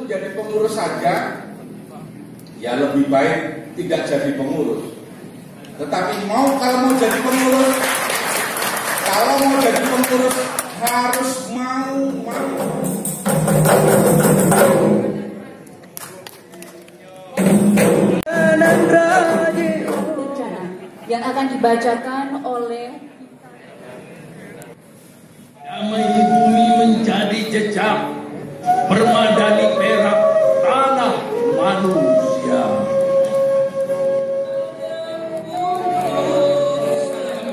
menjadi pengurus saja, ya lebih baik tidak jadi pengurus. Tetapi kalau mau jadi pengurus harus mau. Yang akan dibacakan oleh damai bumi menjadi jejak permadani perak tanah manusia.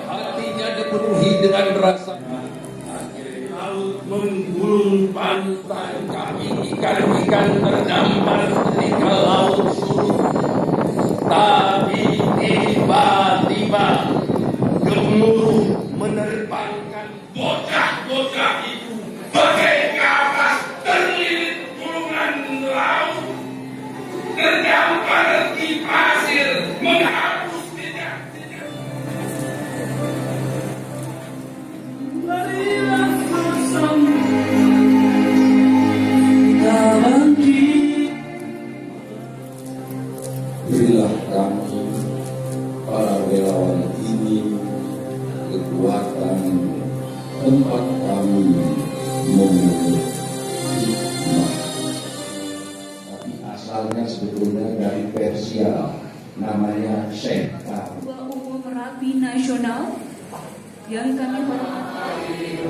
Hatinya dipenuhi dengan rasa laut menggulung pantai kami, ikan-ikan terdampar ketika laut surut. Tapi tiba-tiba gemuruh menerbangkan bocah-bocah itu bagai kapas terlilit gulungan laut, terdampar di pasir menghapus jejak-jejak. Marilah bersama dalam berilah kami para relawan ini kekuatan tempat kami mengurus hikmah. Tapi asalnya sebetulnya dari Persia, namanya Syekh. Ketua Umum Rapi Nasional yang kami hormati.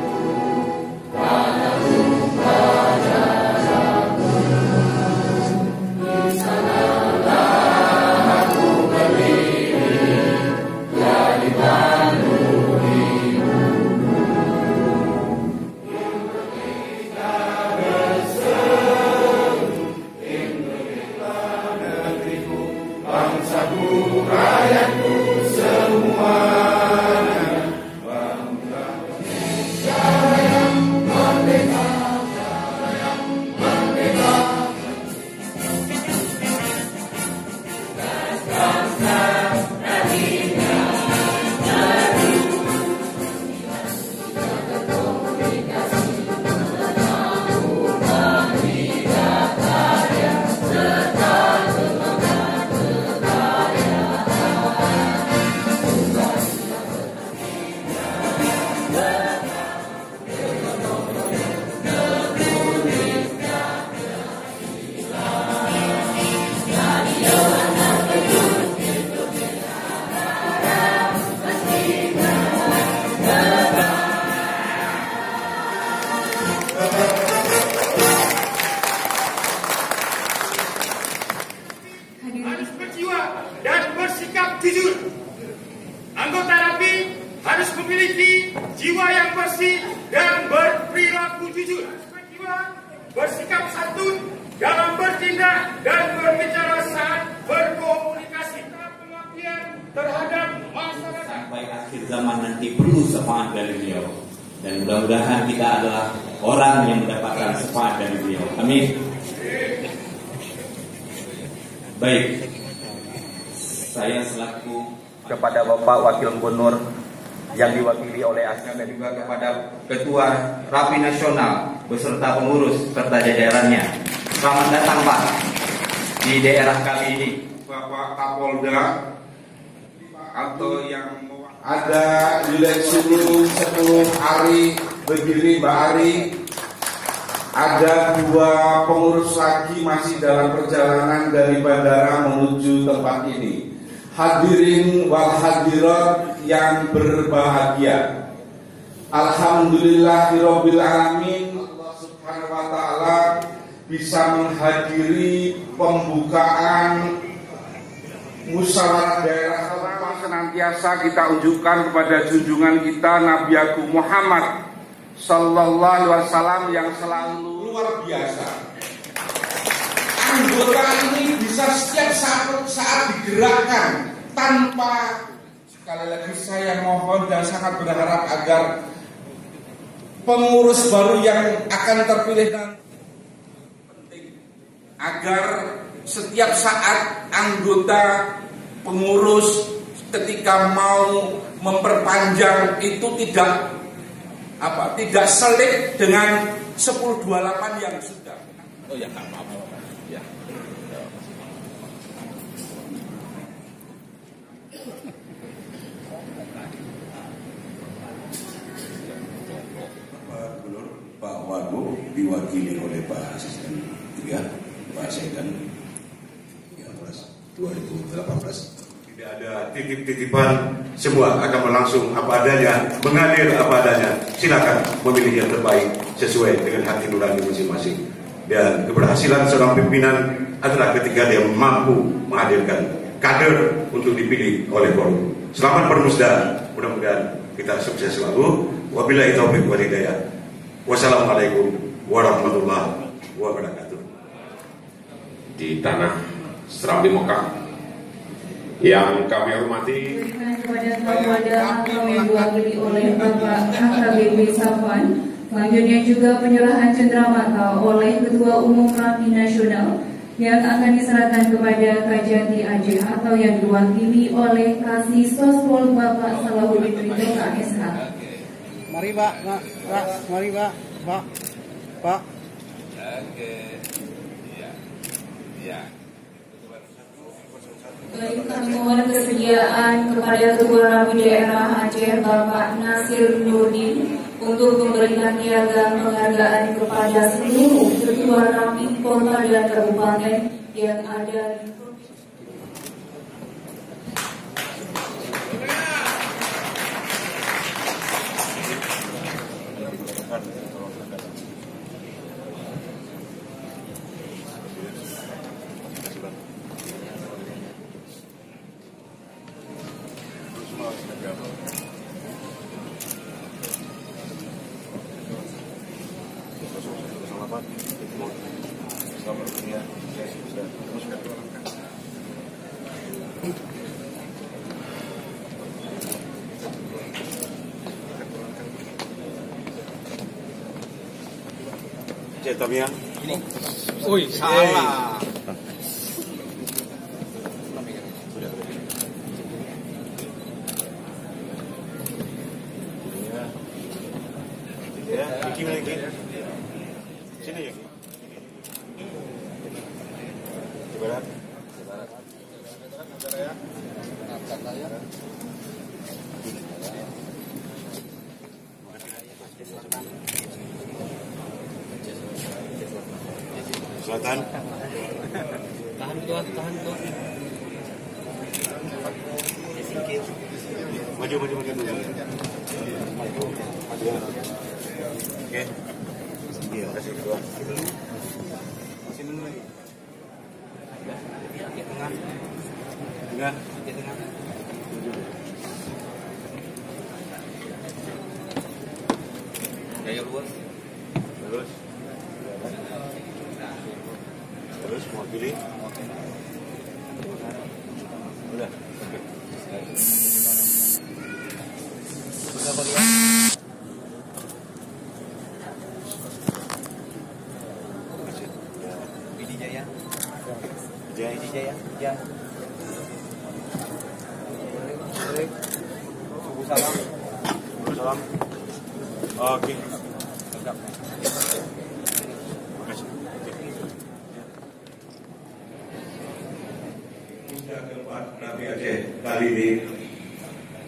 Harus berjiwa dan bersikap jujur. Anggota Rapi harus memiliki jiwa yang bersih dan berperilaku jujur. Berjiwa, bersikap santun dalam bertindak dan berbicara saat berkomunikasi. Pengabdian terhadap masyarakat. Sampai akhir zaman nanti perlu syafaat dari beliau. Dan mudah-mudahan kita adalah orang yang mendapatkan syafaat dari beliau. Amin. Baik, saya selaku kepada Bapak Wakil Gubernur yang diwakili oleh Asnya dan juga kepada Ketua Rapi Nasional beserta pengurus serta jajarannya. Selamat datang Pak di daerah kami ini. Bapak Kapolda atau yang ada direksi 10 hari berdiri Mbak Ari. Ada 2 pengurus lagi masih dalam perjalanan dari bandara menuju tempat ini. Hadirin wal hadirat yang berbahagia. Alhamdulillahirabbil alamin, Allah Subhanahu wa taala bisa menghadiri pembukaan musyawarah daerah setempat. Senantiasa kita unjukkan kepada junjungan kita Nabi Agung Muhammad Sallallahu Alaihi Wasallam yang selalu luar biasa. Anggota ini bisa setiap saat digerakkan tanpa, sekali lagi saya mohon dan sangat berharap agar pengurus baru yang akan terpilih nanti penting agar setiap saat anggota pengurus ketika mau memperpanjang itu tidak selip dengan 1028 yang sudah. Oh ya, nggak apa-apa. Ya. Pak Gubernur, Pak Wagub diwakili oleh Pak Asisten 3, Pak Sedan 2018. Tidak ada titip-titipan, semua akan berlangsung apa adanya, mengalir apa adanya. Silakan memilih yang terbaik sesuai dengan hati nurani masing-masing. Dan keberhasilan seorang pimpinan adalah ketika dia mampu menghadirkan kader untuk dipilih oleh forum. Selamat bermusda, mudah-mudahan kita sukses selalu. Wabillahi taufiq wal hidayah. Wassalamualaikum warahmatullahi wabarakatuh. Di tanah Serambi Mekah yang kami hormati, Berikan kepada Kapolda atau yang diwakili oleh Bapak AKBP Safwan. Selanjutnya juga penyerahan cenderamata oleh Ketua Umum Rapi Nasional yang akan diserahkan kepada Kajati Aceh atau yang diwakili oleh Kasih Sospol Bapak Salahuddin Ridho KSH. Mari Pak, mari Pak. Baik, kami mohon kesediaan kepada Ketua Rapi Daerah Aceh Bapak Nasir Nurdin untuk memberikan piagam penghargaan kepada seluruh Ketua Rapi Kota dan Kabupaten yang ada di Cetamia. Wih, salah. Ya, Iki lagi. Sini ya. Barat. Selatan. Tahan dulu. Maju dulu. Oke. Iya, kasih dua. Masih menunggu lagi. Di tengah. Enggak. Di tengah. Gaya luas. Terus mau pilih. Udah. Sudah balik. Jaya. Subuh salam. Oke. Keempat Rapi Aceh kali ini,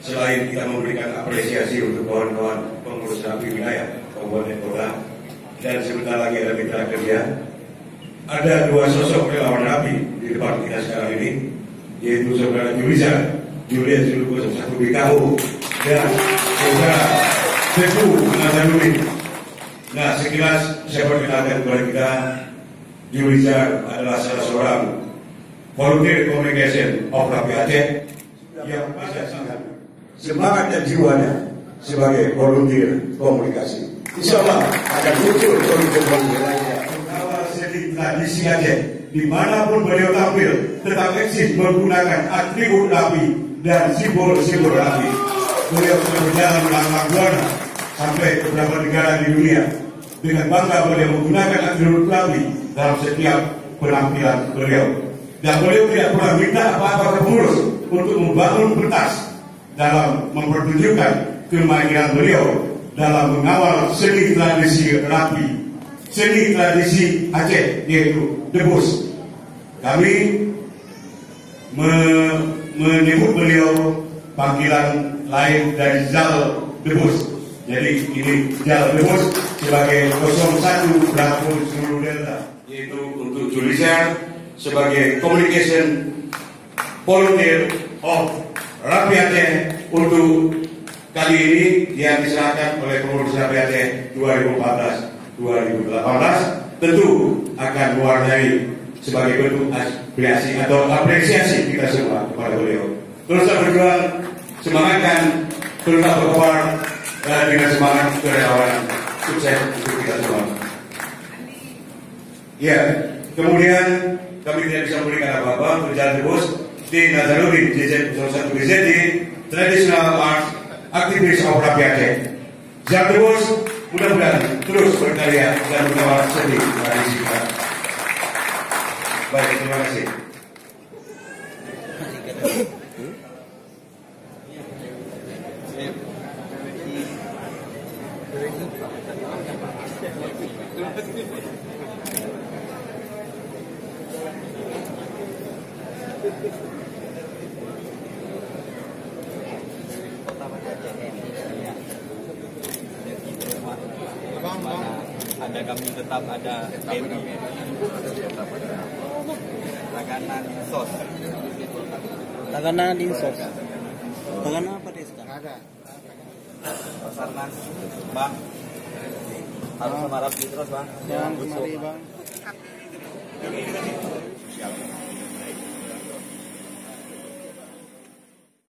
selain kita memberikan apresiasi untuk kawan-kawan pengurus Rapi wilayah kabupaten kota, dan sebentar lagi ada mitra kerja, ada dua sosok relawan Rapi di depan kita sekarang ini, yaitu saudara Julius Juluko 1 BKU dan saudara Teguh Nazaruddin. Nah, sekilas saya perkenalkan kepada kita, Julius adalah salah seorang volunteer communication of Rapi Aceh yang bisa sangat semangat dan jiwanya sebagai volunteer komunikasi. Insya Allah akan muncul volunteer lainnya. Awal seni tradisi Aceh, dimanapun beliau tampil, tetap eksis menggunakan atribut Rapi dan simbol-simbol Rapi. Beliau sudah berjalan melanglang buana sampai beberapa negara di dunia. Dengan bangga beliau menggunakan atribut Rapi dalam setiap penampilan beliau. Dan beliau tidak pernah minta apa-apa ke pengurus untuk membangun pentas dalam mempertunjukkan kemahiran beliau dalam mengawal seni tradisi Rapi seni tradisi Aceh, yaitu debus. Kami menyebut beliau panggilan lain dari Zal Debus. Jadi ini Zal Debus sebagai 01 Bravo Zulu Delta, yaitu untuk Julisan sebagai Communication Volunteer of Rapi Aceh untuk kali ini yang diserahkan oleh pengurus Rapi Aceh 2014-2018 tentu akan mewarnai sebagai bentuk apresiasi kita semua kepada beliau. Terus berjuang, semangatkan, terus berkobar dengan semangat kerelawanan, sukses untuk kita semua. Ya, kemudian kami tidak bisa memberikan apa-apa untuk Zal Debus di Nazarudin JZ01 BZD Traditional Arts Aktivis of Rapi Aceh. Zal Debus mudah-mudahan terus berkarya dan mengawal seni tradisi kita. Baik, terima kasih. Ada kami tetap ada BMI Tagana Dinsos. Tagana Dinsos. Tagana apa deh sekarang? Ada. Basarnas, Bang. Harus sama Rapi terus, Bang. Jangan kemari, Bang. Siap.